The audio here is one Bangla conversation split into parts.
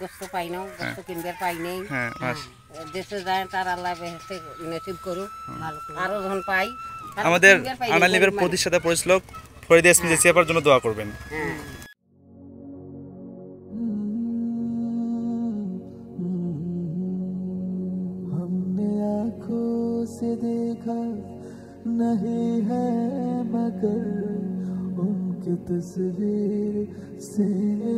গোস্ত পাই না, গোস্ত কিনবার পাই নেই। দেশে যায় তার আল্লাহ বেহেশতে নসিব করুক, আরো যখন পাই। আমাদের আনাল নিবের প্রতিষ্ঠাতা পরিচালক ফরিদ ইয়াসমিন জেসিয়াপার জন্য দোয়া করবেন। हमने आँखों से देखा नहीं है मगर उनकी तस्वीर सीने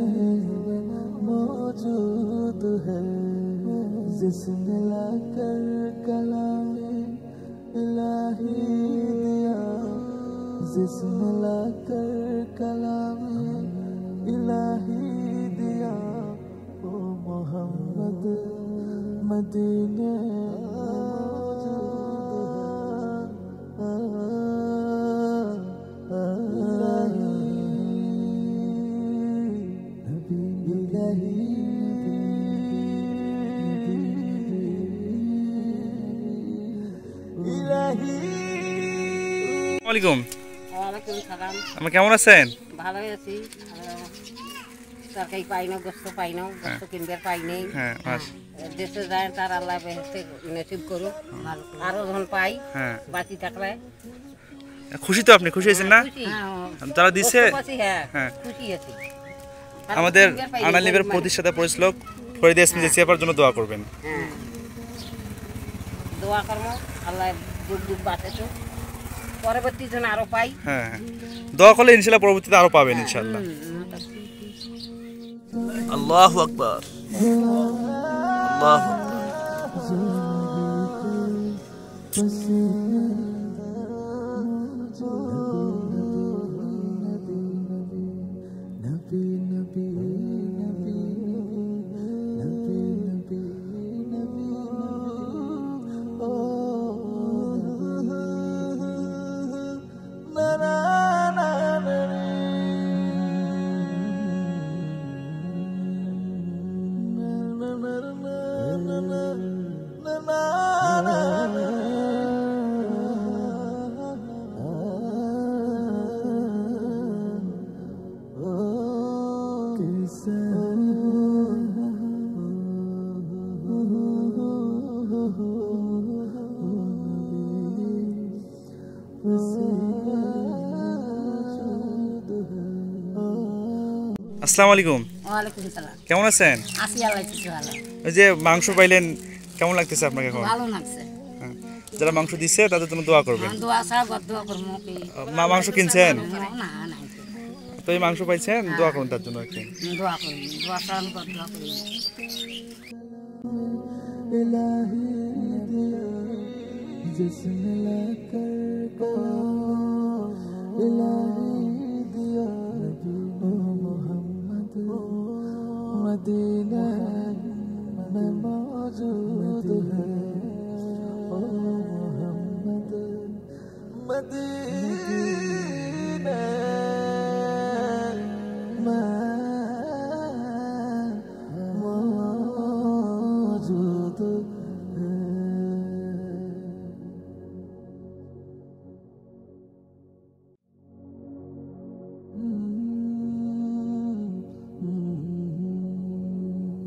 में मौजूद है, जिसने लाकर कलामे इलाही दिया, जिसने लाकर कलामे इलाही दिया, ओ मोहम्मद मदीने কেমন আছেন? ভালোই আছি। তরকারি পাই না, গোস্ত পাই না, গোস্ত কিনবার পাই নেই। দেশে যায় তার আল্লাহ বেহেশতে নসিব করুক, আরো যখন পাই বাঁচি থাকলে। খুশি তো? আপনি খুশি হয়েছেন না? তারা দিছে। খুশি আছি। আমাদের আনাল নিবের প্রতিষ্ঠাতা পরিচালক ফরিদ ইয়াসমিন জেসিয়াপার জন্য দোয়া করবেন। দোয়া করবো আল্লাহ যুগ যুগ বাঁচাছো, পরবর্তী জন আরো পাই। দোয়া করলে ইনশাআল্লাহ পরবর্তীতে আরো পাবেন ইনশাআল্লাহ। আল্লাহু আকবার, আল্লাহু আসসালামু আলাইকুম। ওয়ালাইকুম সালাম। কেমন আছেন? আছি, আল্লাহ কিছু ভালো। ওই যে মাংস পাইলেন, কেমন লাগতেছে আপনাকে? ভালো লাগছে। যারা মাংস দিচ্ছে তাদের জন্য দোয়া করবেন। দোয়া ছাড়া দোয়া করব কি? মাংস কিনছেন? না না, তো এই মাংস পাইছেন, দোয়া করুন তার জন্য। দোয়া করুন, দোয়া ছাড়া দোয়া করুন। जिसने लाकर इलाही दिया, ओ मोहम्मद मदीना में मौजूद है, ओ मोहम्मद मदीना में मौजूद है।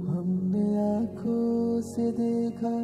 हमने आँखों से देखा